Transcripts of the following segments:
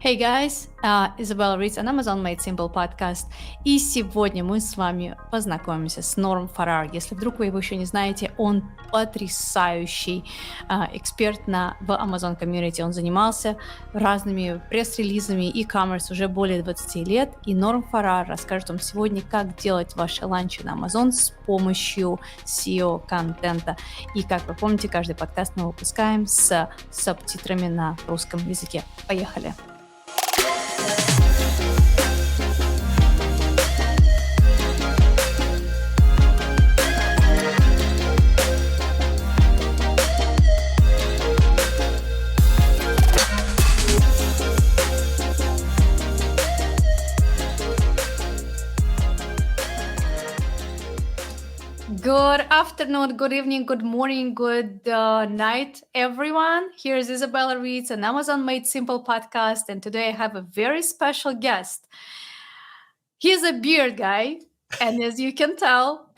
Hey guys, Izabella Ritz, Amazon Made Simple подкаст. И сегодня мы с вами познакомимся с Norm Farrar. Если вдруг вы его еще не знаете, он потрясающий эксперт в Amazon Community. Он занимался разными пресс-релизами, e-commerce уже более 20 лет. И Norm Farrar расскажет вам сегодня, как делать ваши ланчи на Amazon с помощью SEO-контента. И как вы помните, каждый подкаст мы выпускаем с субтитрами на русском языке. Поехали! Good afternoon, good evening, good morning, good night, everyone. Here's Izabella Ritz, an Amazon Made Simple podcast, and today I have a very special guest. He's a beard guy, and as you can tell,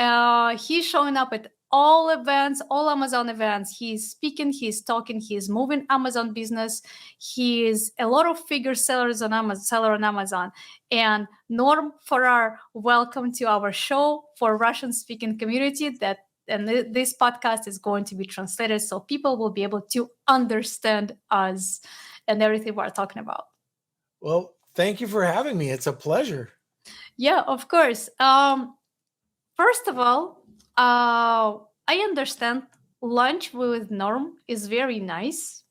he's showing up at all events, all Amazon events. He's speaking, he's talking, he's moving Amazon business. He's a lot of figure sellers on Amazon. And Norm Farrar, welcome to our show for Russian-speaking community. This podcast is going to be translated so people will be able to understand us and everything we're talking about. Well, thank you for having me. It's a pleasure. Yeah, of course. First of all, I understand lunch with Norm is very nice.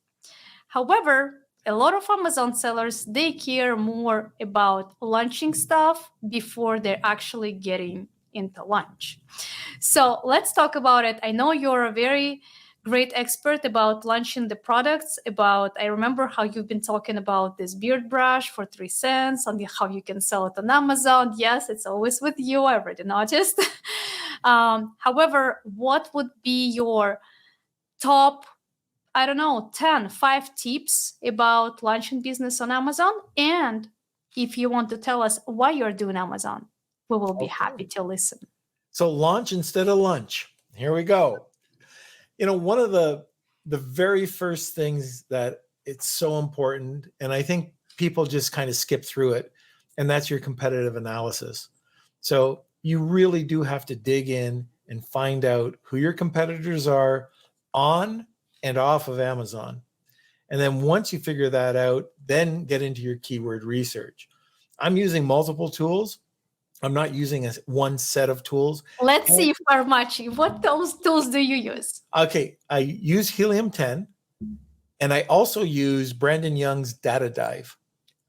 However, a lot of Amazon sellers, they care more about launching stuff before they're actually getting into lunch. So let's talk about it. I know you're a very great expert about launching the products. I remember how you've been talking about this beard brush for 3 cents and how you can sell it on Amazon. Yes, it's always with you. I already noticed. However, what would be your top, 5 tips about launching business on Amazon? And if you want to tell us why you're doing Amazon, we will be happy to listen. So launch instead of lunch. Here we go. One of the very first things that it's so important, and I think people just kind of skip through it, and that's your competitive analysis. So you really do have to dig in and find out who your competitors are on and off of Amazon. And then once you figure that out, then get into your keyword research. I'm using multiple tools. I'm not using one set of tools. Let's see if we're matching. What tools do you use? Okay, I use Helium 10, and I also use Brandon Young's Data Dive.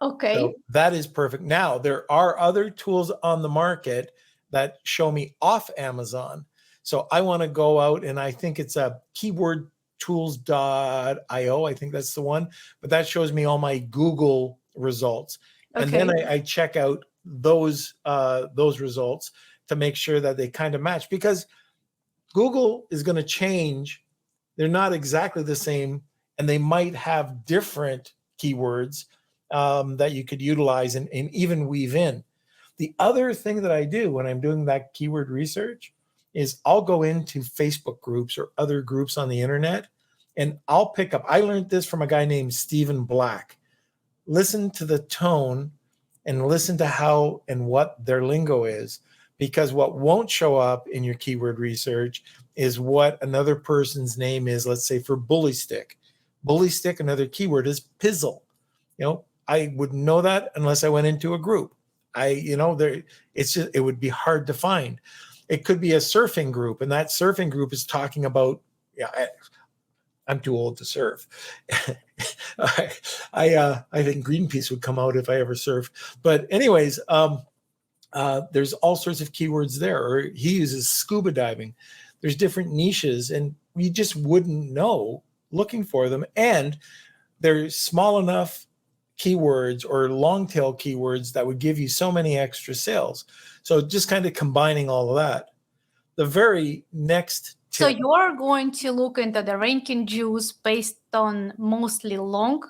Okay. So that is perfect. Now, there are other tools on the market that show me off Amazon. So I want to go out, and I think it's a keywordtools.io. I think that's the one. But that shows me all my Google results. And then I check out those results to make sure that they kind of match, because Google is going to change. They're not exactly the same, and they might have different keywords that you could utilize and even weave in. The other thing that I do when I'm doing that keyword research is I'll go into Facebook groups or other groups on the internet, and I'll pick up. I learned this from a guy named Stephen Black. Listen to the tone and listen to how and what their lingo is, because what won't show up in your keyword research is what another person's name is. Let's say for bully stick. Bully stick, another keyword is pizzle. I wouldn't know that unless I went into a group. It would be hard to find. It could be a surfing group, and that surfing group is talking about, I'm too old to surf. I think Greenpeace would come out if I ever surfed. But anyways, there's all sorts of keywords there. Or he uses scuba diving. There's different niches, and you just wouldn't know looking for them. And they're small enough keywords or long tail keywords that would give you so many extra sales. So just kind of combining all of that. The very next tip. So you're going to look into the ranking juice based on mostly low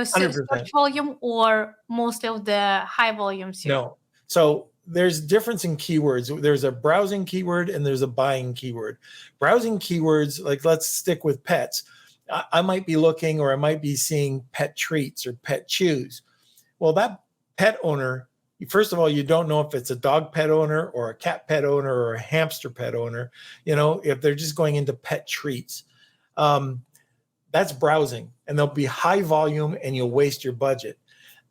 search volume, or mostly of the high volumes? No. So there's difference in keywords. There's a browsing keyword and there's a buying keyword. Browsing keywords, like let's stick with pets. I might be looking, or I might be seeing pet treats or pet chews. Well, that pet owner, first of all, you don't know if it's a dog pet owner or a cat pet owner or a hamster pet owner, if they're just going into pet treats. That's browsing, and they'll be high volume and you'll waste your budget.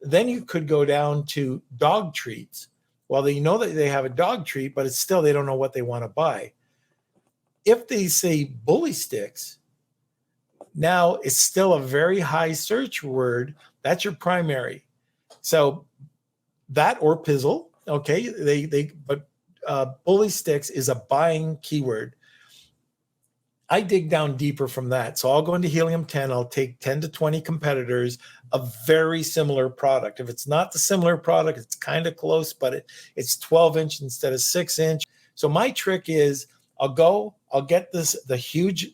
Then you could go down to dog treats. Well, they know that they have a dog treat, but it's still, they don't know what they want to buy. If they say bully sticks, now it's still a very high search word. That's your primary. So that, or pizzle, okay, but bully sticks is a buying keyword. I dig down deeper from that. So I'll go into Helium 10. I'll take 10 to 20 competitors, a very similar product. If it's not the similar product, it's kind of close, but it's 12-inch instead of 6-inch. So my trick is I'll get the huge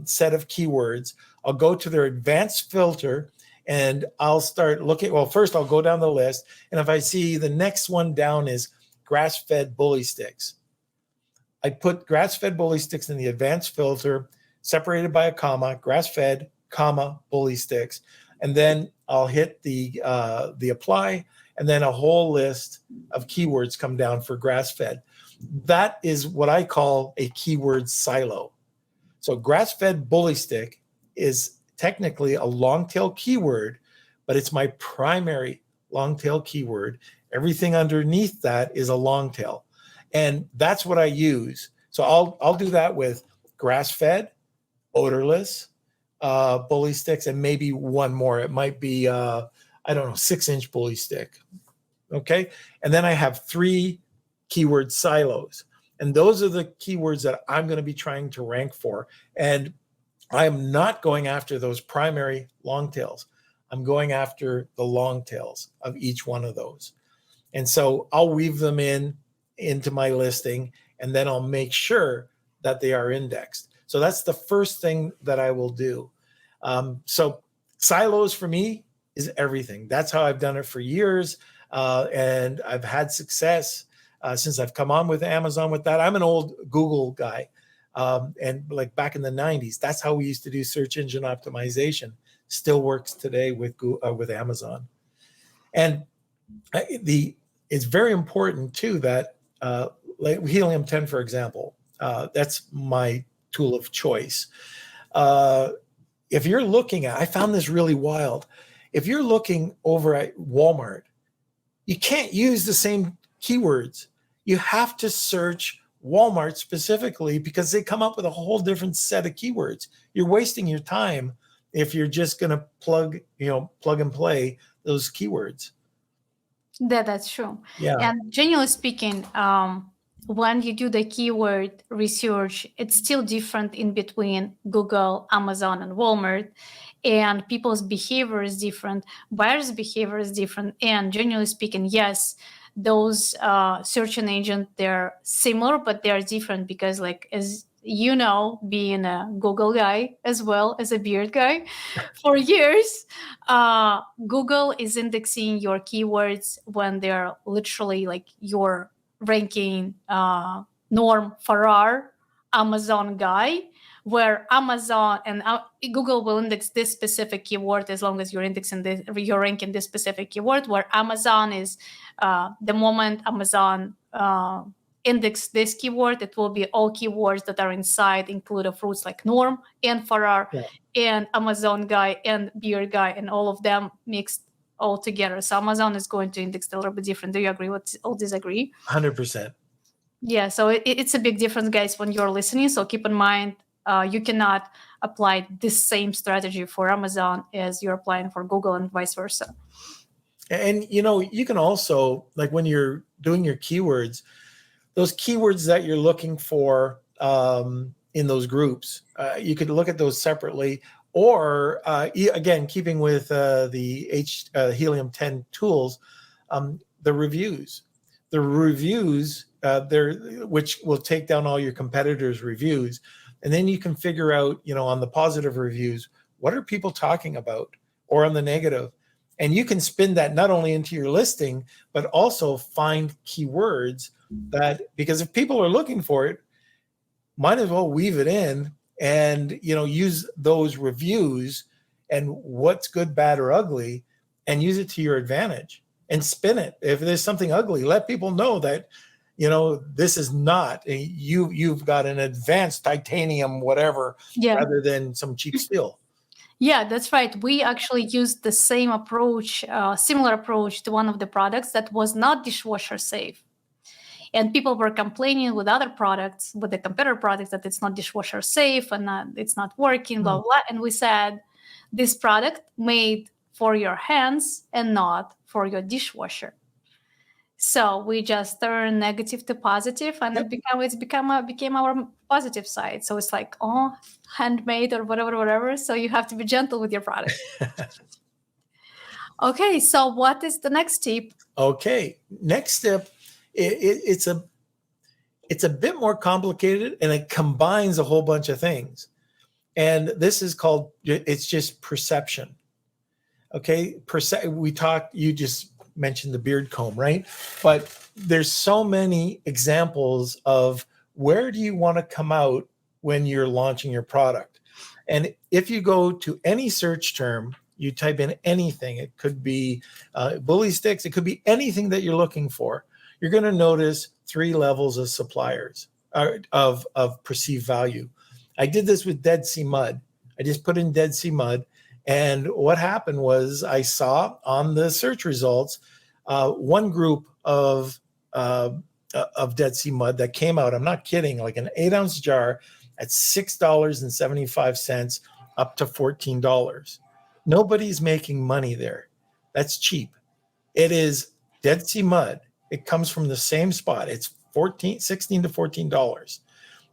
set of keywords. I'll go to their advanced filter and I'll start looking. Well, first I'll go down the list. And if I see the next one down is grass-fed bully sticks, I put grass-fed bully sticks in the advanced filter, separated by a comma, grass-fed, comma, bully sticks. And then I'll hit the apply, and then a whole list of keywords come down for grass-fed. That is what I call a keyword silo. So grass-fed bully stick is technically a long tail keyword, but it's my primary long tail keyword. Everything underneath that is a long tail. And that's what I use. So I'll do that with grass-fed, odorless, bully sticks, and maybe one more. It might be, 6-inch bully stick. Okay. And then I have 3 keyword silos. And those are the keywords that I'm going to be trying to rank for. And I am not going after those primary long tails. I'm going after the long tails of each one of those. And so I'll weave them into my listing, and then I'll make sure that they are indexed. So that's the first thing that I will do. So silos for me is everything. That's how I've done it for years. And I've had success since I've come on with Amazon with that. I'm an old Google guy. And like back in the 90s, that's how we used to do search engine optimization. Still works today with Amazon. And it's very important too that like Helium 10, for example, that's my tool of choice. If you're looking at, I found this really wild. If you're looking over at Walmart, you can't use the same keywords. You have to search Walmart specifically because they come up with a whole different set of keywords. You're wasting your time if you're just going to plug and play those keywords. That's true. Yeah. And generally speaking, when you do the keyword research, it's still different in between Google, Amazon, and Walmart. And people's behavior is different, buyers' behavior is different. And generally speaking, yes, those search engines, they're similar, but they're different because, like, as you know, being a Google guy as well as a Beard guy for years, Google is indexing your keywords when they're literally like you're ranking Norm Farrar, Amazon guy, where Amazon and Google will index this specific keyword as long as you're ranking this specific keyword, where Amazon is the moment Amazon index this keyword, it will be all keywords that are inside include of fruits like Norm and Farrar and Amazon guy and Beard guy, and all of them mixed all together. So Amazon is going to index a little bit different. Do you agree or disagree? 100%. Yeah, so it's a big difference, guys, when you're listening. So keep in mind, you cannot apply this same strategy for Amazon as you're applying for Google and vice versa. And, you can also, like when you're doing your keywords, those keywords that you're looking for in those groups, you could look at those separately. Or, again, keeping with the Helium 10 tools, the reviews. The reviews, which will take down all your competitors' reviews. And then you can figure out, on the positive reviews, what are people talking about, or on the negative. And you can spin that not only into your listing, but also find keywords because if people are looking for it, might as well weave it in and, use those reviews and what's good, bad, or ugly, and use it to your advantage and spin it. If there's something ugly, let people know that, this is not, you've got an advanced titanium, whatever, rather than some cheap steel. Yeah, that's right. We actually used the same approach, similar approach to one of the products that was not dishwasher safe. And people were complaining with other products, with the competitor products, that it's not dishwasher safe and it's not working, blah, blah. And we said, this product made for your hands and not for your dishwasher. So we just turn negative to positive, and it became our positive side. So it's like, handmade or whatever. So you have to be gentle with your product. Okay, so what is the next tip? Okay, next step, it's a bit more complicated, and it combines a whole bunch of things. And this is called, it's just perception. Okay, you just mentioned the beard comb, right? But there's so many examples of where do you want to come out when you're launching your product. And if you go to any search term, you type in anything, it could be bully sticks, it could be anything that you're looking for, you're going to notice 3 levels of suppliers of perceived value. I did this with Dead Sea Mud. I just put in Dead Sea Mud. And what happened was I saw on the search results one group of Dead Sea Mud that came out. I'm not kidding, like an 8-ounce jar at $6.75 up to $14. Nobody's making money there. That's cheap. It is Dead Sea Mud. It comes from the same spot. It's $16 to $14.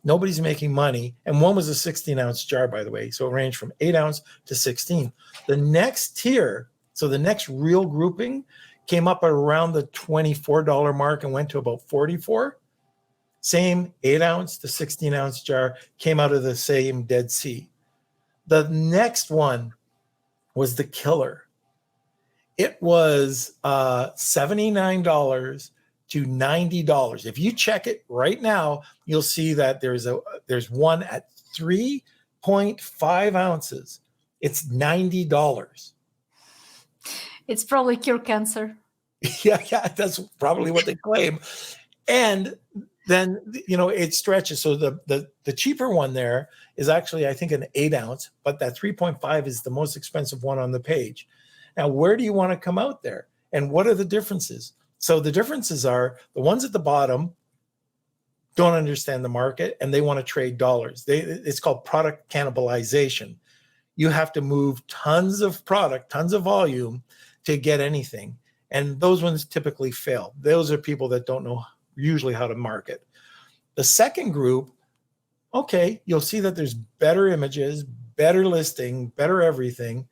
Nobody's making money. And one was a 16-ounce jar, by the way. So it ranged from 8 ounce to 16. The next tier, so the next real grouping, came up at around the $24 mark and went to about $44. Same 8-ounce to 16-ounce jar came out of the same Dead Sea. The next one was the killer. It was $79 to $90. If you check it right now, you'll see that there's one at 3.5 ounces. It's $90. It's probably cure cancer. Yeah, that's probably what they claim. And then, it stretches. So the cheaper one there is actually, I think, an 8-ounce, but that 3.5 is the most expensive one on the page. Now, where do you want to come out there? And what are the differences? So the differences are the ones at the bottom don't understand the market and they want to trade dollars. It's called product cannibalization. You have to move tons of product, tons of volume to get anything. And those ones typically fail. Those are people that don't know usually how to market. The second group, okay, you'll see that there's better images, better listing, better everything,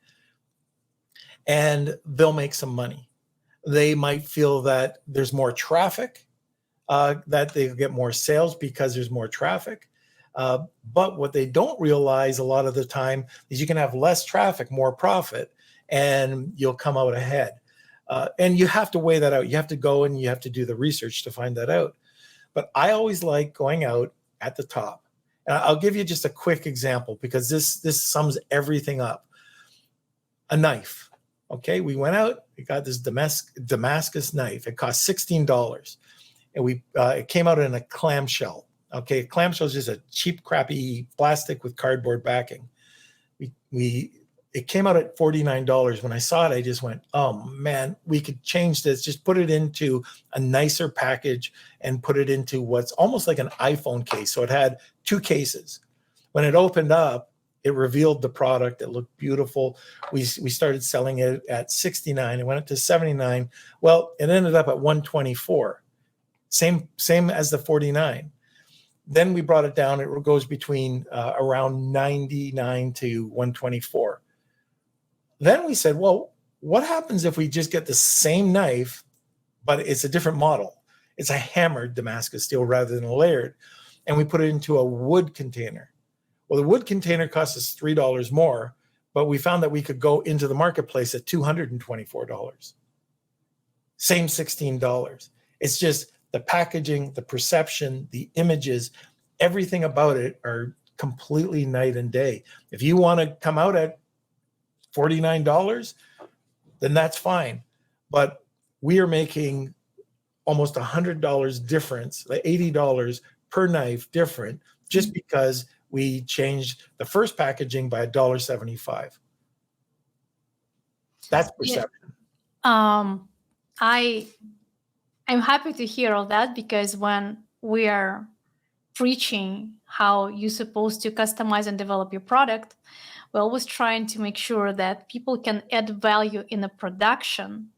and they'll make some money. They might feel that there's more traffic, that they get more sales because there's more traffic. But what they don't realize a lot of the time is you can have less traffic, more profit, and you'll come out ahead. And you have to weigh that out. You have to go and you have to do the research to find that out. But I always like going out at the top. And I'll give you just a quick example because this sums everything up. A knife. Okay, we went out, we got this Damascus knife. It cost $16. And it came out in a clamshell. Okay, a clamshell is just a cheap, crappy plastic with cardboard backing. It came out at $49. When I saw it, I just went, oh man, we could change this. Just put it into a nicer package and put it into what's almost like an iPhone case. So it had 2 cases. When it opened up, it revealed the product. It looked beautiful. We started selling it at $69. It went up to $79. Well, it ended up at $124. Same as the $49. Then we brought it down. It goes between around $99 to $124. Then we said, well, what happens if we just get the same knife, but it's a different model? It's a hammered Damascus steel rather than a layered. And we put it into a wood container. Well, the wood container cost us $3 more, but we found that we could go into the marketplace at $224. Same $16. It's just the packaging, the perception, the images, everything about it are completely night and day. If you want to come out at $49, then that's fine. But we are making almost $100 difference, like $80 per knife different, just because we changed the first packaging by $1.75. That's perception. I'm happy to hear all that, because when we are preaching how you're supposed to customize and develop your product, we're always trying to make sure that people can add value in a production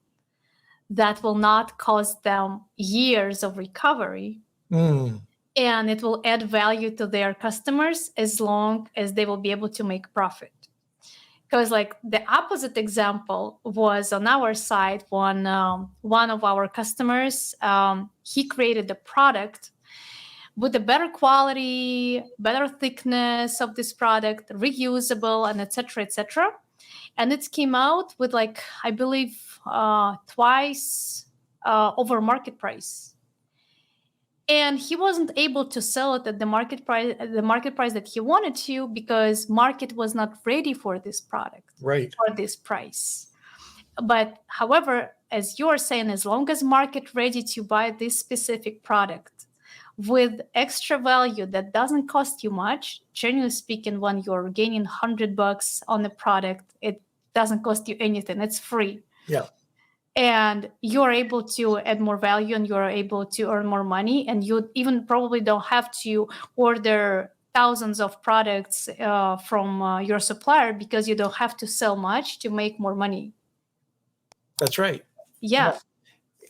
that will not cost them years of recovery. And it will add value to their customers as long as they will be able to make profit. Because like the opposite example was on our side when one of our customers, he created a product with a better quality, better thickness of this product, reusable, and etc., etc. And it came out with, like, I believe twice over market price. And he wasn't able to sell it at the market price that he wanted to, because market was not ready for this product, right, for this price. But however, as you're saying, as long as market ready to buy this specific product with extra value that doesn't cost you much, generally speaking, when you're gaining $100 on a product, it doesn't cost you anything. It's free. Yeah. And you're able to add more value, and you're able to earn more money, and you even probably don't have to order thousands of products from your supplier, because you don't have to sell much to make more money. That's right. Yeah.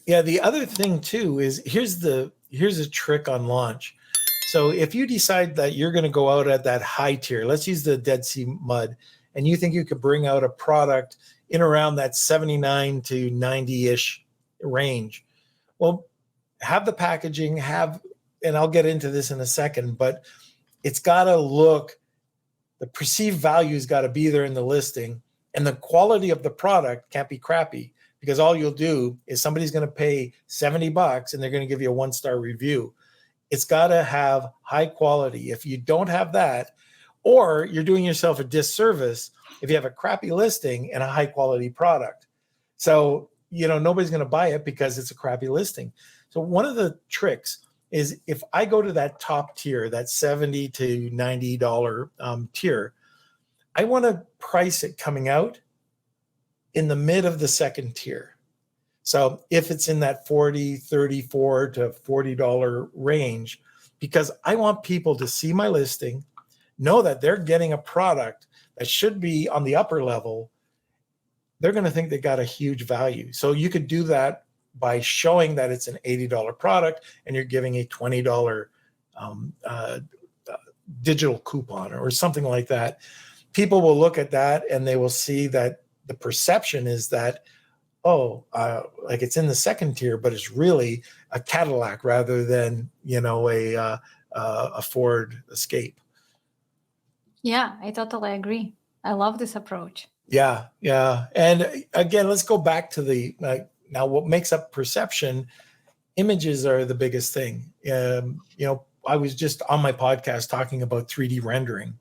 Yeah. The other thing too is here's a trick on launch. So if you decide that you're going to go out at that high tier, let's use the Dead Sea mud, and you think you could bring out a product in around that 79 to 90-ish range. Well, have the packaging, and I'll get into this in a second, but it's got to look, the perceived value's got to be there in the listing, and the quality of the product can't be crappy, because all you'll do is somebody's going to pay $70 and they're going to give you a 1-star review. It's got to have high quality. If you don't have that, or you're doing yourself a disservice if you have a crappy listing and a high quality product. So, nobody's going to buy it because it's a crappy listing. So one of the tricks is, if I go to that top tier, that $70 to $90 tier, I want to price it coming out in the mid of the second tier. So if it's in that $34 to $40 range, because I want people to see my listing, know that they're getting a product that should be on the upper level, they're going to think they got a huge value. So you could do that by showing that it's an $80 product and you're giving a $20 digital coupon or something like that. People will look at that and they will see that the perception is that, like it's in the second tier, but it's really a Cadillac rather than, a Ford Escape. Yeah, I totally agree. I love this approach. Yeah. And again, let's go back to now what makes up perception. Images are the biggest thing. I was just on my podcast talking about 3D rendering,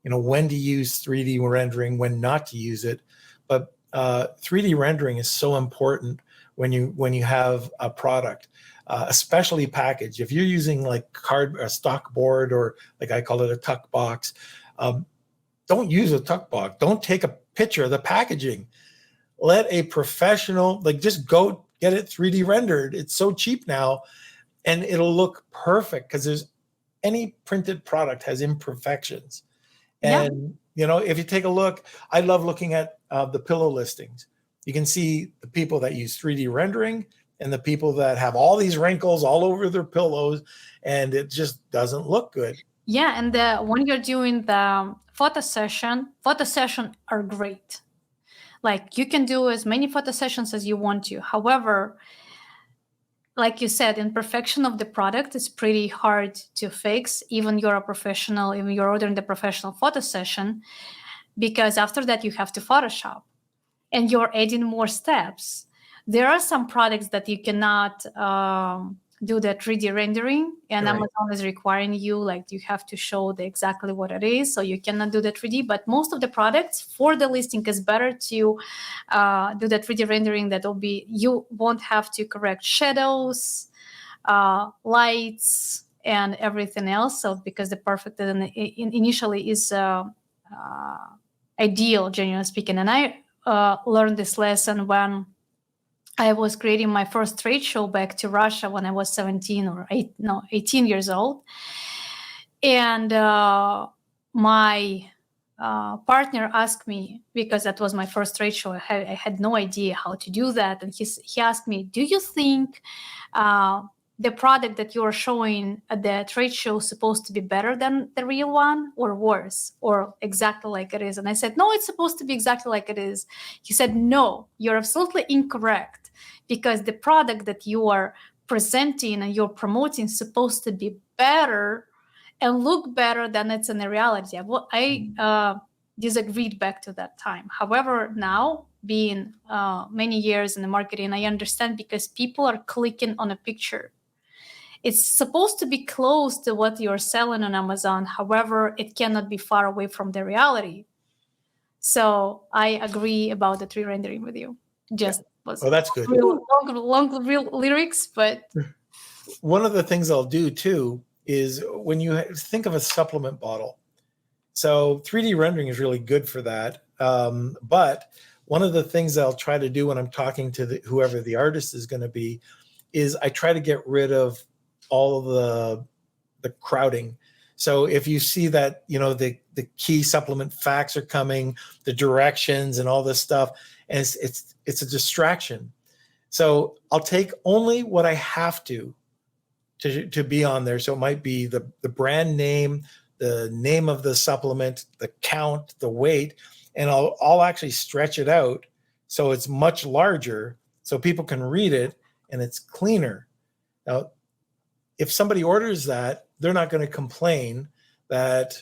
when to use 3D rendering, when not to use it. But 3D rendering is so important when you have a product, especially packaged. If you're using like a stock board, or like I call it a tuck box, don't use a tuck box. Don't take a picture of the packaging. Let a professional, just go get it 3D rendered. It's so cheap now, and it'll look perfect, because any printed product has imperfections. And, if you take a look, I love looking at the pillow listings. You can see the people that use 3D rendering and the people that have all these wrinkles all over their pillows, and it just doesn't look good. Yeah, and when you're doing the photo sessions are great. Like, you can do as many photo sessions as you want to. However, like you said, imperfection of the product is pretty hard to fix. Even you're a professional, even you're ordering the professional photo session, because after that you have to Photoshop and you're adding more steps. There are some products that you cannot do the 3D rendering, and Right. Amazon is requiring you, like, you have to show exactly what it is, so you cannot do the 3D. But most of the products for the listing is better to do the 3D rendering. That will be, you won't have to correct shadows, lights, and everything else. So because the perfect initially is ideal, generally speaking. And I learned this lesson when I was creating my first trade show back to Russia when I was 18 years old. And my partner asked me, because that was my first trade show, I had no idea how to do that. And he asked me, do you think the product that you're showing at the trade show is supposed to be better than the real one, or worse, or exactly like it is? And I said, no, it's supposed to be exactly like it is. He said, no, you're absolutely incorrect, because the product that you are presenting and you're promoting is supposed to be better and look better than it's in the reality. I disagreed back to that time. However, now, being many years in the marketing, I understand, because people are clicking on a picture. It's supposed to be close to what you're selling on Amazon. However, it cannot be far away from the reality. So I agree about the 3D rendering with you. Just was that's good. long real lyrics, but one of the things I'll do too is when you think of a supplement bottle. So 3D rendering is really good for that. But one of the things I'll try to do when I'm talking to whoever the artist is going to be is I try to get rid of all of the crowding. So if you see that, the key supplement facts are coming, the directions and all this stuff, and it's a distraction. So I'll take only what I have to be on there. So it might be the brand name, the name of the supplement, the count, the weight, and I'll actually stretch it out so it's much larger so people can read it and it's cleaner. Now, if somebody orders that, they're not going to complain that,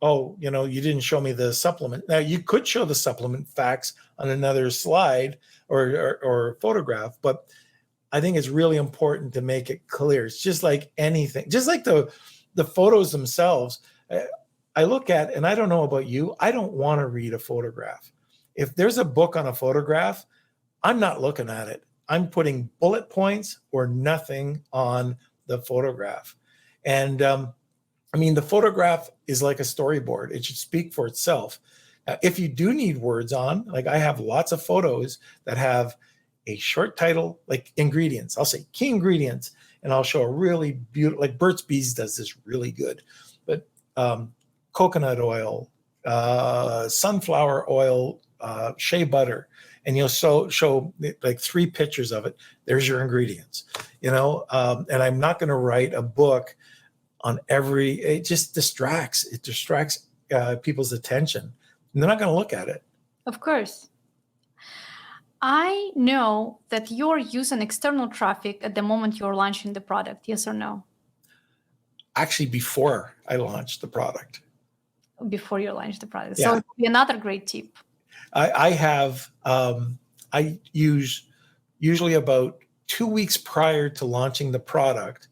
oh, you didn't show me the supplement. Now, you could show the supplement facts on another slide or photograph, but I think it's really important to make it clear. It's just like anything, just like the photos themselves. I look at, and I don't know about you, I don't want to read a photograph. If there's a book on a photograph, I'm not looking at it. I'm putting bullet points or nothing on the photograph. And the photograph is like a storyboard. It should speak for itself. Now, if you do need words on, like I have lots of photos that have a short title, like ingredients. I'll say key ingredients, and I'll show a really beautiful, like Burt's Bees does this really good, but coconut oil, sunflower oil, shea butter, and you'll show like 3 pictures of it. There's your ingredients, and I'm not going to write a book on it just distracts. It distracts people's attention, and they're not going to look at it. Of course. I know that you're using external traffic at the moment you're launching the product. Yes or no? Actually, before I launched the product. Before you launch the product. Yeah. So it would be another great tip. I use usually about 2 weeks prior to launching the product,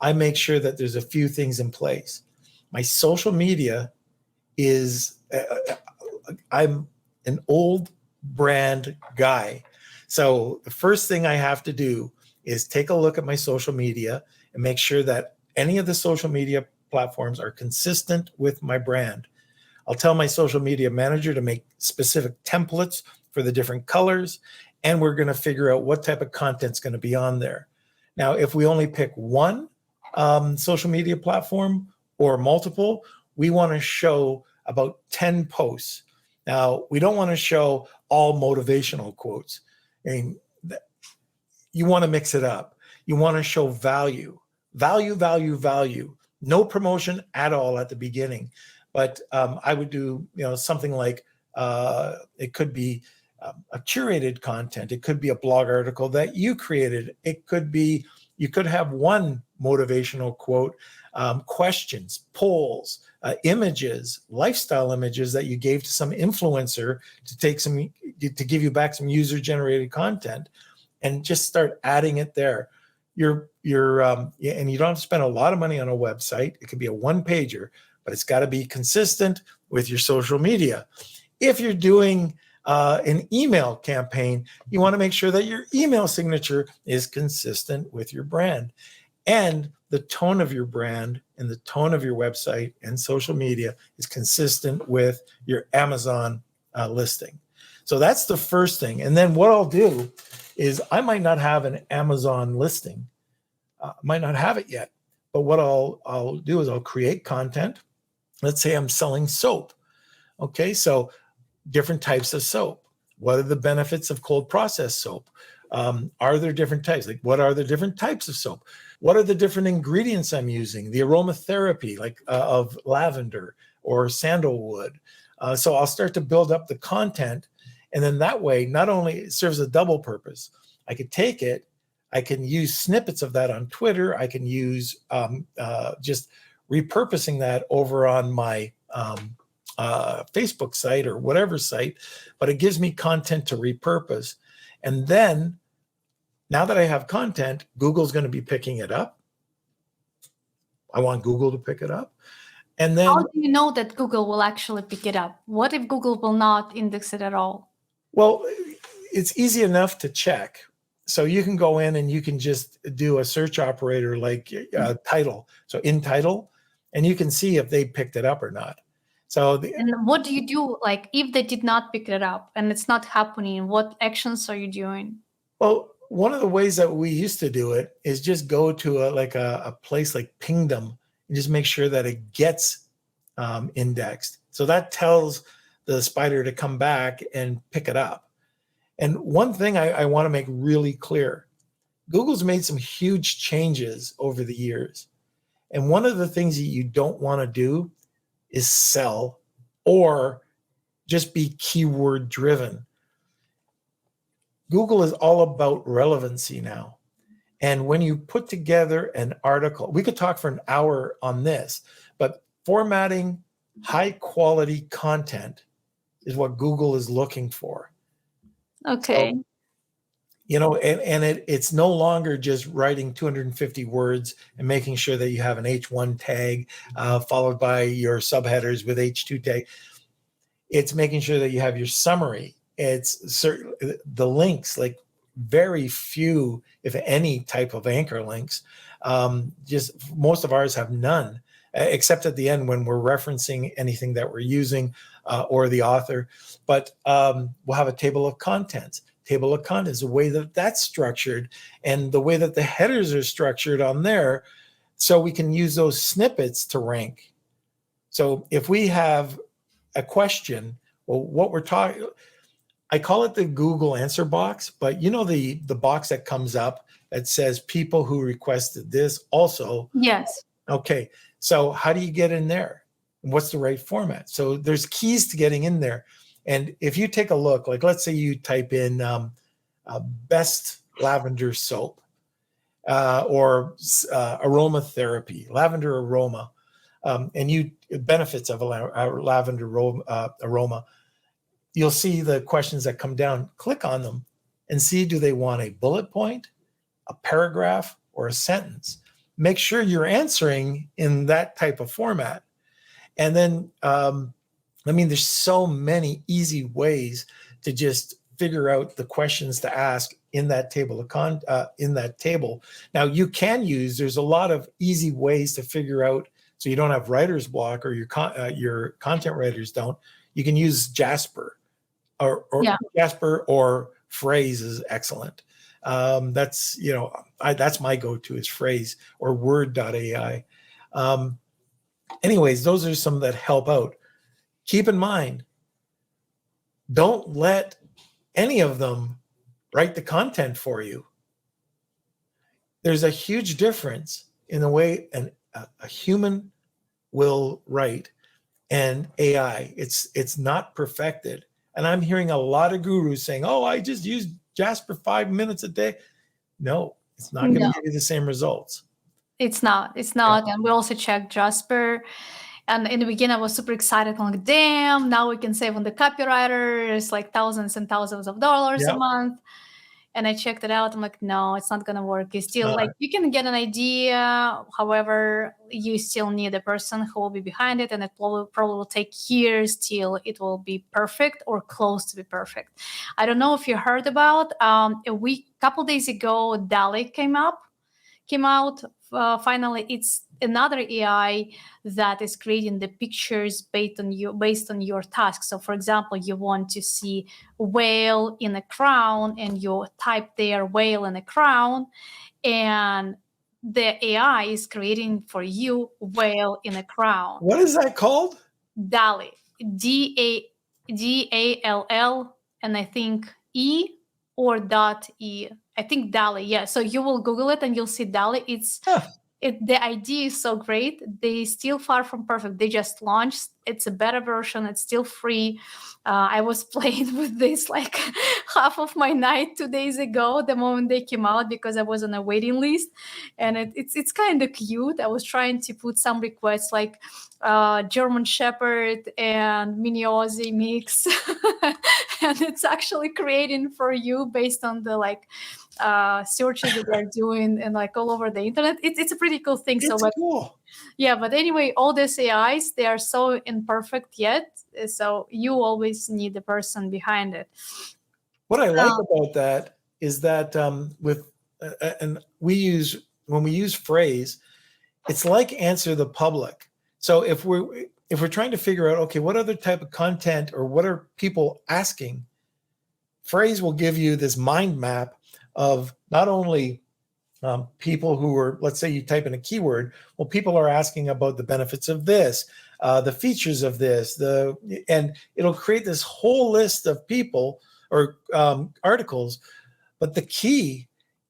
I make sure that there's a few things in place. My social media is, I'm an old brand guy. So the first thing I have to do is take a look at my social media and make sure that any of the social media platforms are consistent with my brand. I'll tell my social media manager to make specific templates for the different colors, and we're going to figure out what type of content's going to be on there. Now, if we only pick one social media platform or multiple, we want to show about 10 posts. Now, we don't want to show all motivational quotes. I mean, you want to mix it up. You want to show value. No promotion at all at the beginning. But I would do, something like it could be a curated content. It could be a blog article that you created. It could be, you could have one motivational quote, questions, polls, images, lifestyle images that you gave to some influencer to give you back some user-generated content, and just start adding it there. and you don't have to spend a lot of money on a website. It could be a one-pager, but it's got to be consistent with your social media. If you're doing an email campaign, you want to make sure that your email signature is consistent with your brand, and the tone of your brand and the tone of your website and social media is consistent with your Amazon listing. So that's the first thing. And then what I'll do is I might not have an Amazon listing, might not have it yet, but what I'll do is I'll create content. Let's say I'm selling soap. Okay, so different types of soap. What are the benefits of cold processed soap? Are there different types? Like, what are the different types of soap? What are the different ingredients I'm using? The aromatherapy, like of lavender or sandalwood. So I'll start to build up the content. And then that way, not only it serves a double purpose, I could take it, I can use snippets of that on Twitter. I can use just repurposing that over on my Facebook site or whatever site, but it gives me content to repurpose. And then now that I have content, Google's going to be picking it up. I want Google to pick it up. And then how do you know that Google will actually pick it up? What if Google will not index it at all? Well, it's easy enough to check. So you can go in and you can just do a search operator like title. So in title, and you can see if they picked it up or not. So and what do you do, like if they did not pick it up and it's not happening, what actions are you doing? Well, one of the ways that we used to do it is just go to a place like Pingdom and just make sure that it gets indexed. So that tells the spider to come back and pick it up. And one thing I want to make really clear, Google's made some huge changes over the years. And one of the things that you don't want to do is sell or just be keyword driven. Google is all about relevancy now. And when you put together an article, we could talk for an hour on this, but formatting high quality content is what Google is looking for. Okay. So, it's no longer just writing 250 words and making sure that you have an H1 tag followed by your subheaders with H2 tag. It's making sure that you have your summary. It's the links, like very few, if any, type of anchor links. Just most of ours have none, except at the end when we're referencing anything that we're using or the author. But we'll have a table of contents. Table of contents, the way that that's structured and the way that the headers are structured on there, so we can use those snippets to rank. So if we have a question, well, what we're talking, I call it the Google answer box, but the box that comes up that says people who requested this also. Yes. Okay. So how do you get in there? What's the right format? So there's keys to getting in there. And if you take a look, like let's say you type in best lavender soap or aromatherapy, lavender aroma, and benefits of a lavender aroma, you'll see the questions that come down. Click on them and see, do they want a bullet point, a paragraph, or a sentence? Make sure you're answering in that type of format. And then there's so many easy ways to just figure out the questions to ask in that table in that table. Now you can there's a lot of easy ways to figure out, so you don't have writer's block or your content writers don't. You can use Jasper or Jasper or Phrase is excellent. That's that's my go-to is Phrase or Word.ai. Anyways, those are some that help out. Keep in mind, don't let any of them write the content for you. There's a huge difference in the way a human will write and AI. It's not perfected. And I'm hearing a lot of gurus saying, oh, I just use Jasper 5 minutes a day. No, it's not going to give you the same results. It's not. Yeah. And we also checked Jasper. And in the beginning, I was super excited. I'm like, damn, now we can save on the copywriter. It's like thousands and thousands of dollars a month. and I checked it out. I'm like, no, it's not gonna work. It's still like, you can get an idea. However, you still need a person who will be behind it, and it probably will take years till it will be perfect or close to be perfect. I don't know if you heard about couple days ago, DALL-E came out. Finally, it's another AI that is creating the pictures based on your task. So, for example, you want to see whale in a crown, and you type there whale in a crown, and the AI is creating for you whale in a crown. What is that called? DALL-E, DALL, and I think E or .E. I think DALL-E, yeah. So you will Google it and you'll see DALL-E. The idea is so great. They still far from perfect. They just launched. It's a beta version. It's still free. I was playing with this like half of my night 2 days ago, the moment they came out, because I was on a waiting list, and it's kind of cute. I was trying to put some requests like German Shepherd and Mini Aussie mix, and it's actually creating for you based on the like searches that they're doing and like all over the internet. It's a pretty cool thing. It's cool. Yeah, but anyway, all these AIs, they are so imperfect yet. So you always need the person behind it. What I like about that is that when we use phrase, it's like answer the public. So if we're trying to figure out, okay, what other type of content or what are people asking, phrase will give you this mind map of not only people who are, let's say you type in a keyword, well, people are asking about the benefits of this, the features of this, and it'll create this whole list of people or articles. But the key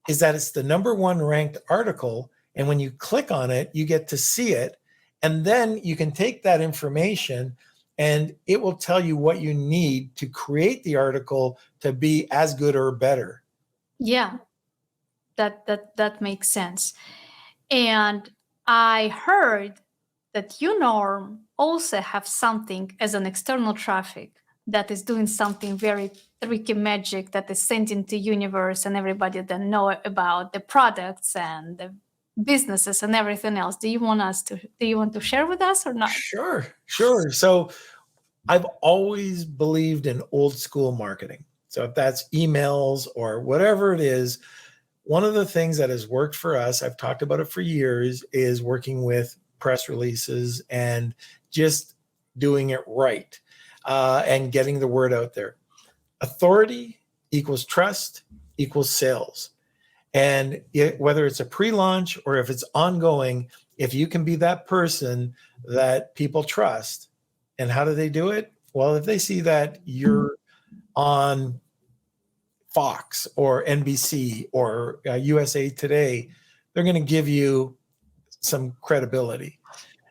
is that it's the #1 ranked article. And when you click on it, you get to see it. And then you can take that information and it will tell you what you need to create the article to be as good or better. Yeah, that makes sense. And I heard that you, Norm, also have something as an external traffic that is doing something very tricky magic that is sending to universe and everybody that know about the products and the businesses and everything else. Do you want to share with us or not? Sure. So I've always believed in old school marketing. So if that's emails or whatever it is, one of the things that has worked for us, I've talked about it for years, is working with press releases and just doing it right and getting the word out there. Authority equals trust equals sales. And whether it's a pre-launch or if it's ongoing, if you can be that person that people trust, and how do they do it? Well, if they see that you're on Fox or NBC or USA Today, they're going to give you some credibility.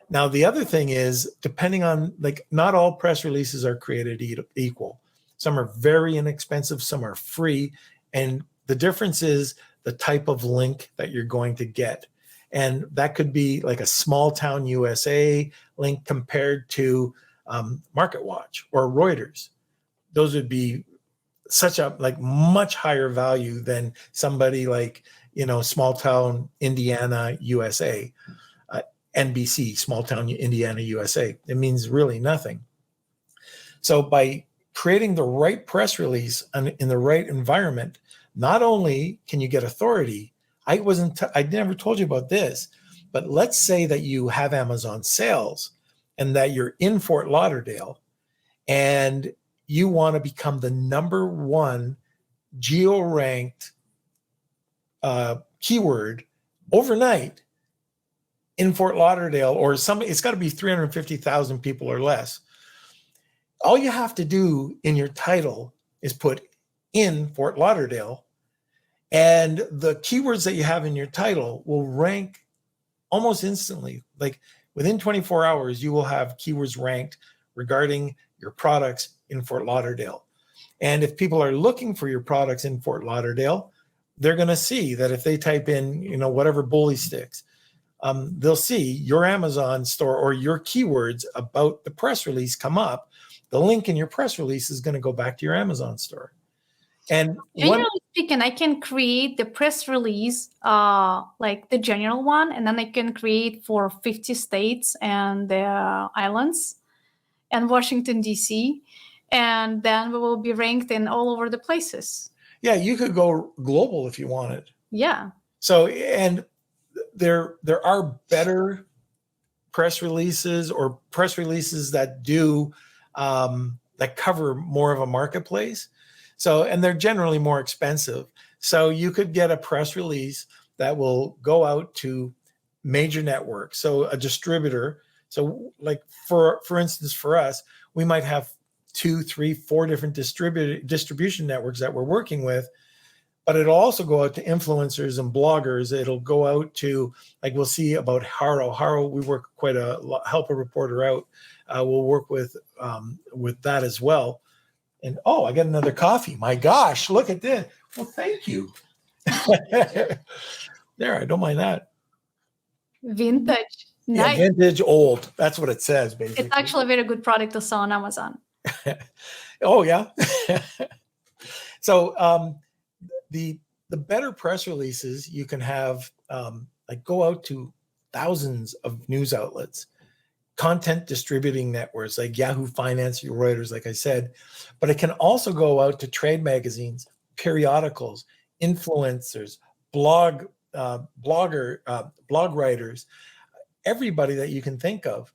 Now, the other thing is, depending on, like, not all press releases are created equal. Some are very inexpensive, some are free. And the difference is the type of link that you're going to get. And that could be like a small town USA link compared to MarketWatch or Reuters. Those would be such a much higher value than somebody like, small town Indiana, USA, NBC, small town Indiana, USA. It means really nothing. So by creating the right press release in the right environment, not only can you get authority, I never told you about this, but let's say that you have Amazon sales and that you're in Fort Lauderdale and you want to become the #1 geo-ranked keyword overnight in Fort Lauderdale, or it's got to be 350,000 people or less. All you have to do in your title is put in Fort Lauderdale, and the keywords that you have in your title will rank almost instantly. Like within 24 hours, you will have keywords ranked regarding your products in Fort Lauderdale. And if people are looking for your products in Fort Lauderdale, they're going to see that if they type in, whatever bully sticks, they'll see your Amazon store or your keywords about the press release come up. The link in your press release is going to go back to your Amazon store. And Generally speaking, I can create the press release, like the general one, and then I can create for 50 states and the islands and Washington, D.C., and then we will be ranked in all over the places. Yeah, you could go global if you wanted. Yeah. So, and there are better press releases or press releases that do that cover more of a marketplace. So, and they're generally more expensive. So you could get a press release that will go out to major networks. So a distributor. So like for instance, for us, we might have 2, 3, 4 different distribution networks that we're working with. But it'll also go out to influencers and bloggers. It'll go out to, like we'll see about Haro. Haro, we work quite a lot, help a reporter out. We'll work with that as well. And oh, I got another coffee. My gosh, look at this. Well, thank you. There, I don't mind that. Vintage. Nice. Yeah, vintage old. That's what it says, basically. It's actually a very good product to sell on Amazon. Oh, yeah. So the better press releases you can have like go out to thousands of news outlets, content distributing networks like Yahoo Finance, Reuters, like I said, but it can also go out to trade magazines, periodicals, influencers, blog writers, everybody that you can think of.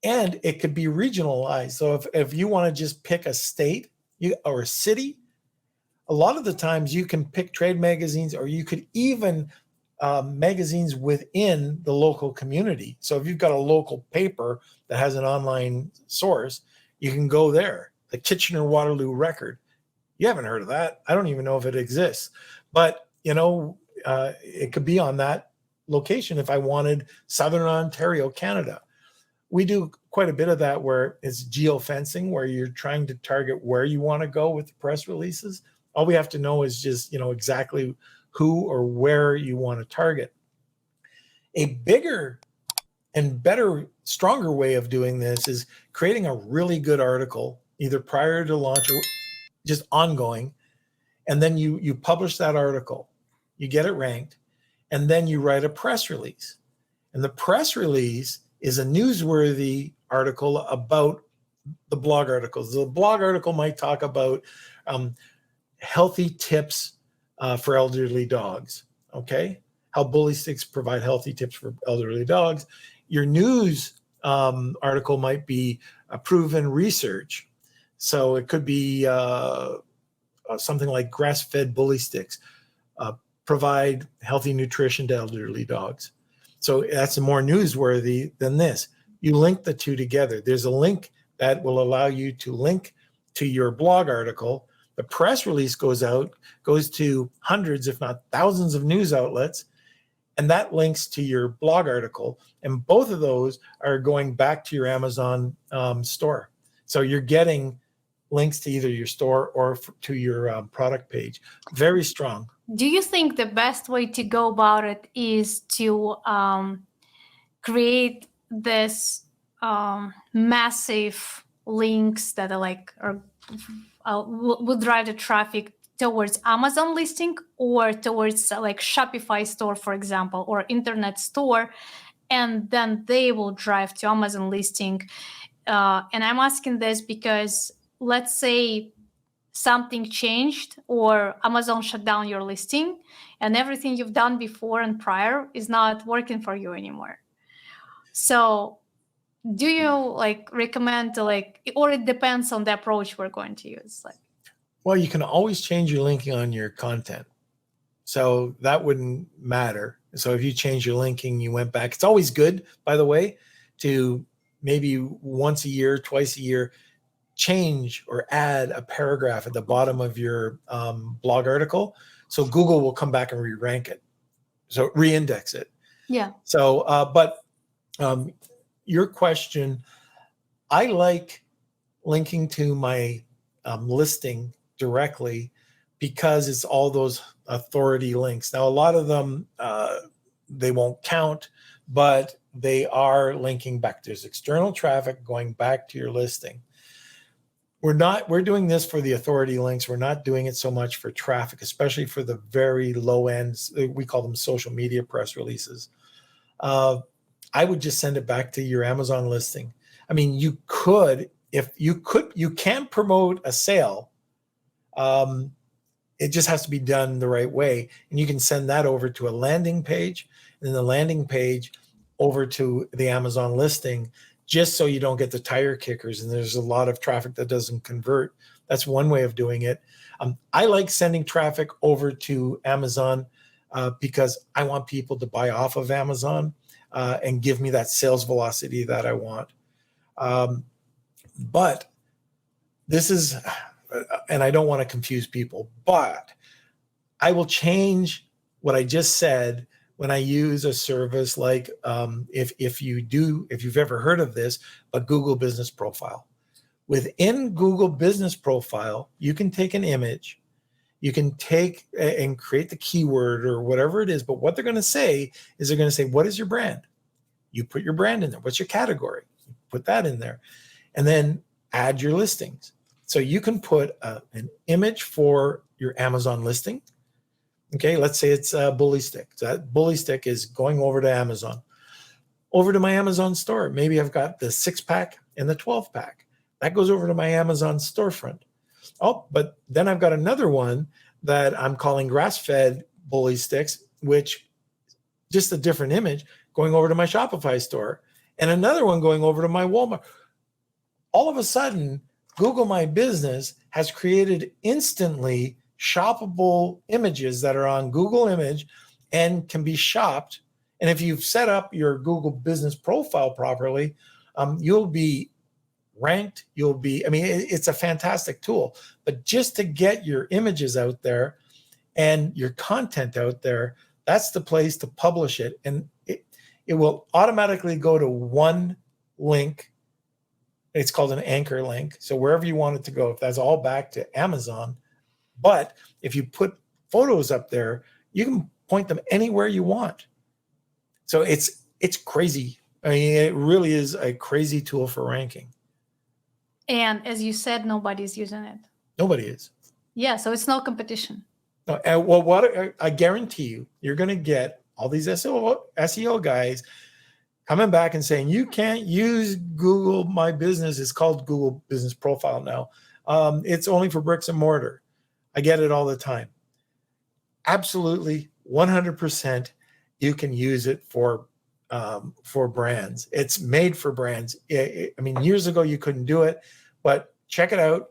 And it could be regionalized. So if you want to just pick a state or a city, a lot of the times you can pick trade magazines, or you could even magazines within the local community. So if you've got a local paper that has an online source, you can go there. The Kitchener-Waterloo Record. You haven't heard of that. I don't even know if it exists. But, it could be on that location if I wanted Southern Ontario, Canada. We do quite a bit of that where it's geofencing, where you're trying to target where you want to go with the press releases. All we have to know is just, exactly who or where you want to target. A bigger and better, stronger way of doing this is creating a really good article, either prior to launch or just ongoing. And then you publish that article, you get it ranked, and then you write a press release. And the press release is a newsworthy article about the blog articles. The blog article might talk about healthy tips for elderly dogs, okay? How bully sticks provide healthy tips for elderly dogs. Your news article might be a proven research. So it could be something like grass-fed bully sticks provide healthy nutrition to elderly dogs. So that's more newsworthy than this. You link the two together. There's a link that will allow you to link to your blog article. The press release goes to hundreds, if not thousands of news outlets, and that links to your blog article. And both of those are going back to your Amazon store. So you're getting links to either your store or to your product page. Very strong. Do you think the best way to go about it is to create this massive links that will drive the traffic towards Amazon listing or towards like Shopify store, for example, or internet store, and then they will drive to Amazon listing? And I'm asking this because let's say something changed or Amazon shut down your listing and everything you've done before and prior is not working for you anymore. So do you recommend to or it depends on the approach we're going to use? Well, you can always change your linking on your content. So that wouldn't matter. So if you change your linking, you went back. It's always good, by the way, to maybe once a year, twice a year, change or add a paragraph at the bottom of your blog article. So Google will come back and re-rank it. So re-index it. Yeah. So, your question, I like linking to my listing directly because it's all those authority links. Now, a lot of them, they won't count, but they are linking back. There's external traffic going back to your listing. we're doing this for the authority links. We're not doing it so much for traffic, especially for the very low ends. We call them social media press releases. I would just send it back to your Amazon listing. I mean, you can promote a sale. It just has to be done the right way. And you can send that over to a landing page, and then the landing page over to the Amazon listing, just so you don't get the tire kickers. And there's a lot of traffic that doesn't convert. That's one way of doing it. I like sending traffic over to Amazon because I want people to buy off of Amazon and give me that sales velocity that I want. But this is, and I don't want to confuse people, but I will change what I just said when I use a service like, if you've ever heard of this, a Google Business Profile. Within Google Business Profile, you can take an image, you can take and create the keyword or whatever it is, but what they're going to say is they're going to say, what is your brand? You put your brand in there. What's your category? You put that in there, and then add your listings. So you can put an image for your Amazon listing. Okay, let's say it's a bully stick. So that bully stick is going over to Amazon. Over to my Amazon store. Maybe I've got the 6-pack and the 12-pack. That goes over to my Amazon storefront. Oh, but then I've got another one that I'm calling grass-fed bully sticks, which just a different image going over to my Shopify store, and another one going over to my Walmart. All of a sudden, Google My Business has created instantly shoppable images that are on Google Image and can be shopped. And if you've set up your Google Business Profile properly, you'll be ranked. It's a fantastic tool. But just to get your images out there and your content out there, that's the place to publish it. And it will automatically go to one link. It's called an anchor link. So wherever you want it to go, if that's all back to Amazon. But if you put photos up there, you can point them anywhere you want. So it's crazy. I mean, it really is a crazy tool for ranking. And as you said, nobody's using it. Nobody is. Yeah, so it's no competition. No, and well, what I guarantee you, you're going to get all these SEO guys coming back and saying, you can't use Google My Business. It's called Google Business Profile now. It's only for bricks and mortar. I get it all the time. Absolutely, 100%, you can use it for brands. It's made for brands. I mean, years ago, you couldn't do it, but check it out.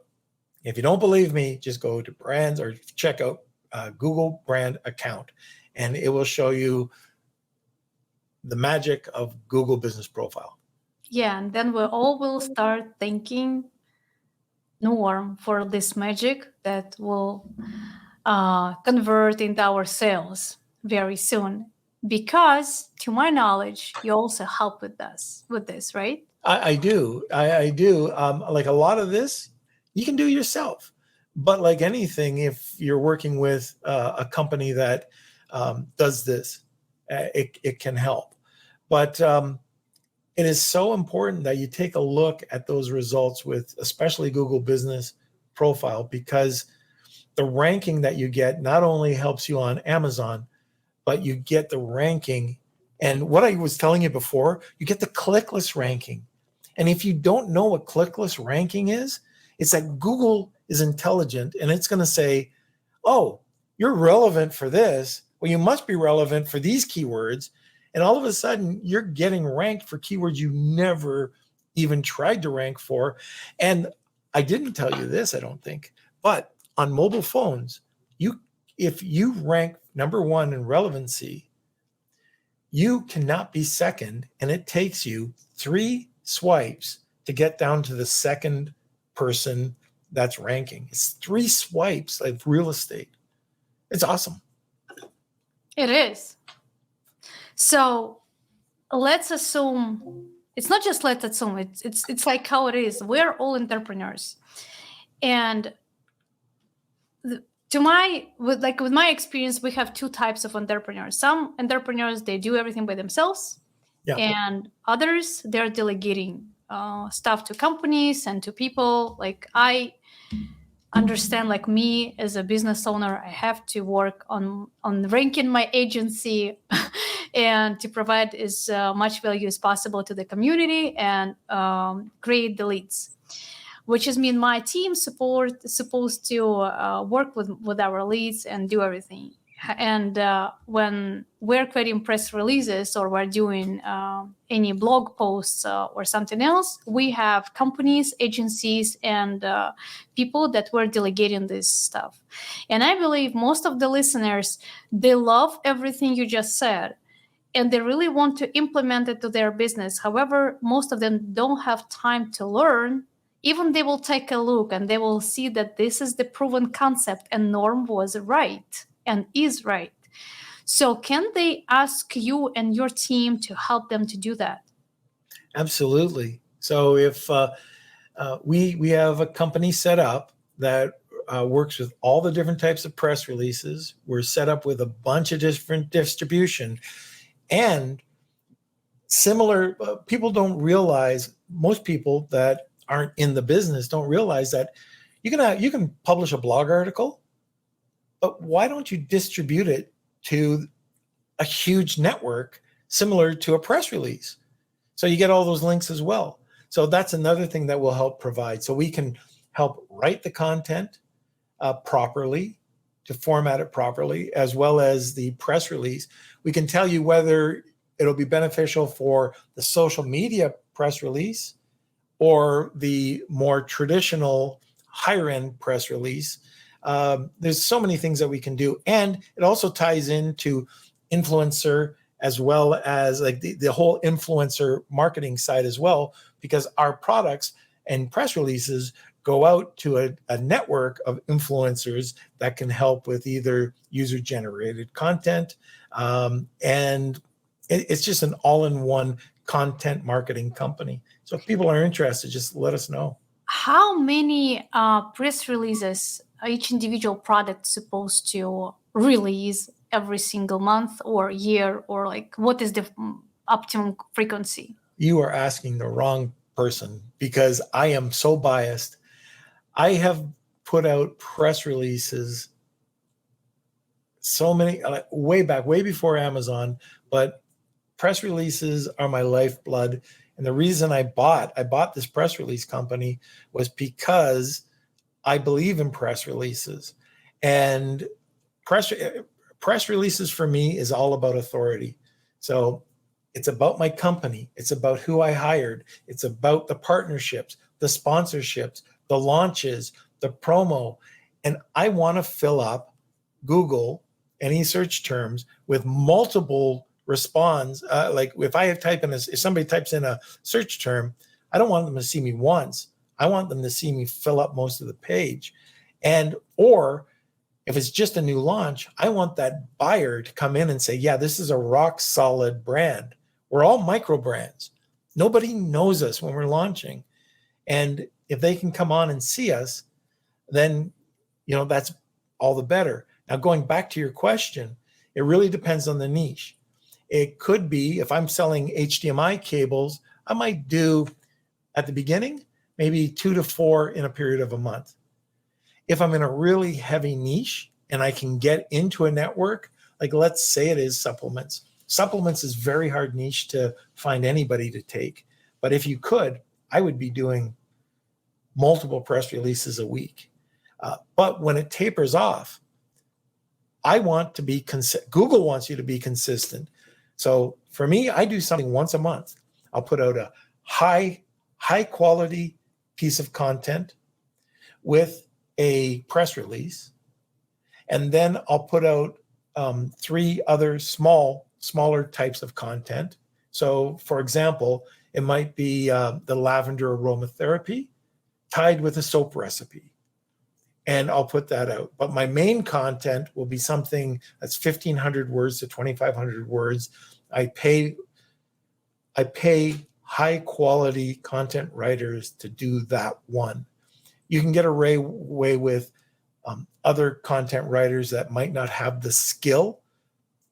If you don't believe me, just go to brands or check out Google brand account, and it will show you the magic of Google Business Profile. Yeah, and then we all will start thanking Norm for this magic that will convert into our sales very soon. Because, to my knowledge, you also help with this, right? I do. I do. Like a lot of this, you can do yourself. But like anything, if you're working with a company that does this, it can help. But it is so important that you take a look at those results with especially Google Business Profile, because the ranking that you get not only helps you on Amazon, but you get the ranking. And what I was telling you before, you get the clickless ranking. And if you don't know what clickless ranking is, it's that Google is intelligent and it's going to say, oh, you're relevant for this. Well, you must be relevant for these keywords. And all of a sudden, you're getting ranked for keywords you never even tried to rank for. And I didn't tell you this, I don't think, but on mobile phones, if you rank number one in relevancy, you cannot be second, and it takes you 3 swipes to get down to the second person that's ranking. It's 3 swipes of real estate. It's awesome. It is. So let's assume, it's not just let's assume, it's like how it is. We're all entrepreneurs. And with my experience, we have 2 types of entrepreneurs. Some entrepreneurs, they do everything by themselves. Yeah. And others, they're delegating stuff to companies and to people. Like, I understand, like, me as a business owner, I have to work on ranking my agency and to provide as much value as possible to the community and create the leads, which is mean my team supposed to work with our leads and do everything. And when we're creating press releases or we're doing any blog posts or something else, we have companies, agencies, and people that we're delegating this stuff. And I believe most of the listeners, they love everything you just said, and they really want to implement it to their business. However, most of them don't have time to learn. Even they will take a look and they will see that this is the proven concept and Norm was right and is right. So can they ask you and your team to help them to do that? Absolutely. So if we have a company set up that works with all the different types of press releases, we're set up with a bunch of different distribution. And similar, people don't realize, most people that aren't in the business don't realize that you can publish a blog article, but why don't you distribute it to a huge network similar to a press release? So you get all those links as well. So that's another thing that will help provide. So we can help write the content properly, to format it properly, as well as the press release. We can tell you whether it'll be beneficial for the social media press release or the more traditional higher end press release. There's so many things that we can do. And it also ties into influencer as well as like the whole influencer marketing side as well, because our products and press releases go out to a network of influencers that can help with either user-generated content, and it's just an all-in-one content marketing company. So if people are interested, just let us know. How many press releases each individual product supposed to release every single month or year, or like what is the optimum frequency? You are asking the wrong person, because I am so biased. I have put out press releases so many, way back, way before Amazon, but press releases are my lifeblood. And the reason I bought this press release company was because I believe in press releases. And press releases for me is all about authority. So it's about my company. It's about who I hired. It's about the partnerships, the sponsorships, the launches, the promo. And I want to fill up Google, any search terms, with multiple response. Like if somebody types in a search term, I don't want them to see me once. I want them to see me fill up most of the page. Or if it's just a new launch, I want that buyer to come in and say, yeah, this is a rock solid brand. We're all micro brands. Nobody knows us when we're launching. And if they can come on and see us, then, that's all the better. Now, going back to your question, it really depends on the niche. It could be, if I'm selling HDMI cables, I might do at the beginning, maybe 2 to 4 in a period of a month. If I'm in a really heavy niche and I can get into a network, like let's say it is supplements. Supplements is very hard niche to find anybody to take. But if you could, I would be doing multiple press releases a week. But when it tapers off, I want to be Google wants you to be consistent. So for me, I do something once a month. I'll put out a high quality piece of content with a press release. And then I'll put out 3 other smaller types of content. So for example, it might be the lavender aromatherapy tied with a soap recipe. And I'll put that out. But my main content will be something that's 1,500 words to 2,500 words. I pay high quality content writers to do that one. You can get away with other content writers that might not have the skill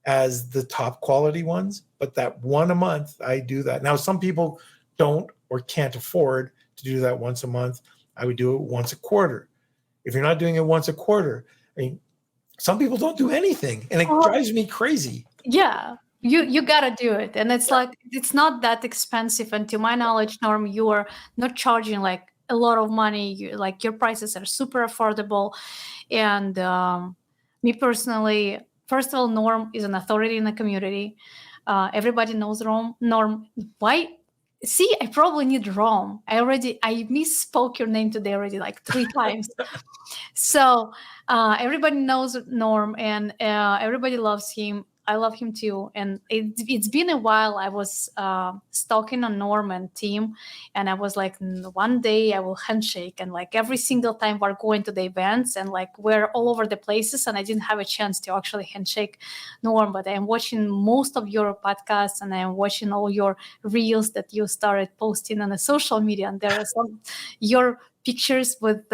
as the top quality ones, but that one a month, I do that. Now, some people don't or can't afford to do that once a month, I would do it once a quarter. If you're not doing it once a quarter, I mean, some people don't do anything, and it drives me crazy. Yeah, you gotta do it, and it's like it's not that expensive. And to my knowledge, Norm, you are not charging like a lot of money. Like your prices are super affordable. And me personally, first of all, Norm is an authority in the community. Everybody knows Norm. Why? See, I probably need Rome. I misspoke your name today already like 3 times. So everybody knows Norm, and everybody loves him. I love him too. And it's been a while. I was stalking on Norm and team, and I was like, one day I will handshake. And like every single time we're going to the events, and like we're all over the places, and I didn't have a chance to actually handshake Norm. But I'm watching most of your podcasts, and I'm watching all your reels that you started posting on the social media. And there are some your pictures with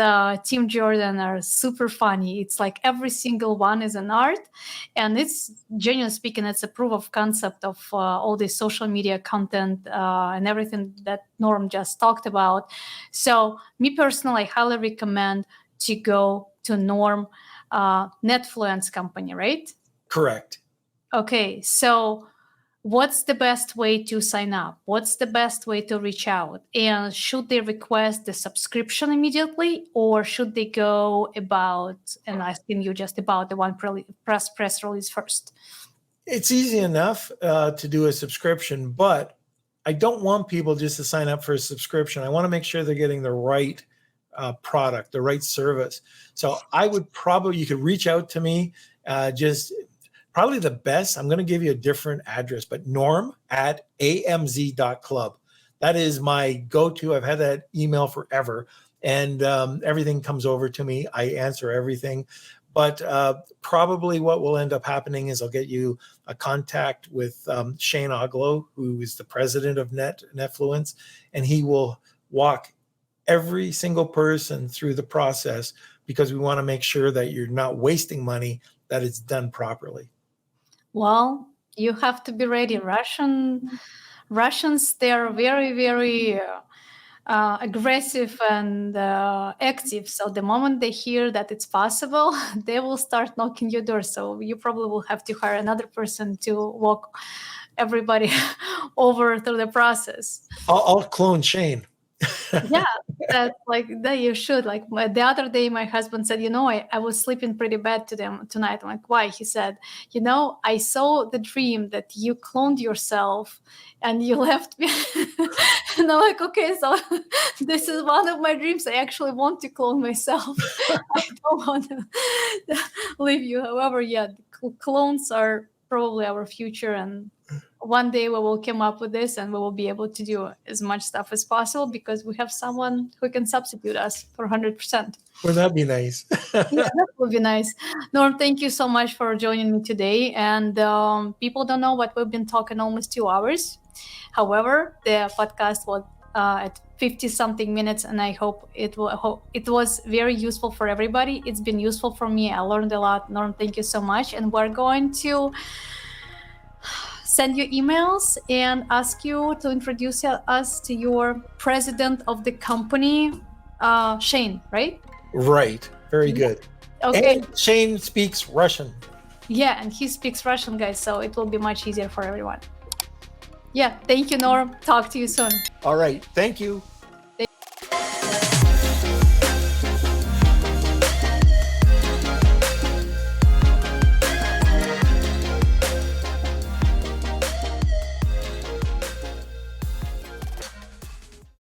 Tim Jordan are super funny. It's like every single one is an art, and it's, genuinely speaking, it's a proof of concept of all the social media content and everything that Norm just talked about. So me personally, I highly recommend to go to Norm Netfluence company, right? Correct. Okay, so what's the best way to sign up? What's the best way to reach out? And should they request the subscription immediately, or should they go about and asking you just about the one press release first? It's easy enough to do a subscription, but I don't want people just to sign up for a subscription. I want to make sure they're getting the right product, the right service. So I would probably, you could reach out to me, probably the best, I'm going to give you a different address, but norm@amz.club. That is my go-to. I've had that email forever, and everything comes over to me. I answer everything. But probably what will end up happening is I'll get you a contact with Shane Oglow, who is the president of Netfluence, and he will walk every single person through the process, because we want to make sure that you're not wasting money, that it's done properly. Well, you have to be ready. Russians, they are very, very aggressive and active. So the moment they hear that it's possible, they will start knocking your door. So you probably will have to hire another person to walk everybody over through the process. I'll clone Shane. Yeah, that's like that you should. Like the other day, my husband said, I was sleeping pretty bad tonight. I'm like, why? He said, I saw the dream that you cloned yourself and you left me. And I'm like, okay, so this is one of my dreams. I actually want to clone myself. I don't want to leave you. However, yeah, clones are probably our future, and one day we will come up with this, and we will be able to do as much stuff as possible because we have someone who can substitute us for 100%. Well, that'd be nice. Yeah, that would be nice. Norm, thank you so much for joining me today. And people don't know, but we've been talking almost 2 hours. However, the podcast was at 50-something minutes, and I hope it was very useful for everybody. It's been useful for me. I learned a lot. Norm, thank you so much. And we're going to send you emails and ask you to introduce us to your president of the company, Shane, right? Right. Very good. Okay. And Shane speaks Russian. Yeah, and he speaks Russian, guys, so it will be much easier for everyone. Yeah, thank you, Norm. Talk to you soon. All right. Thank you.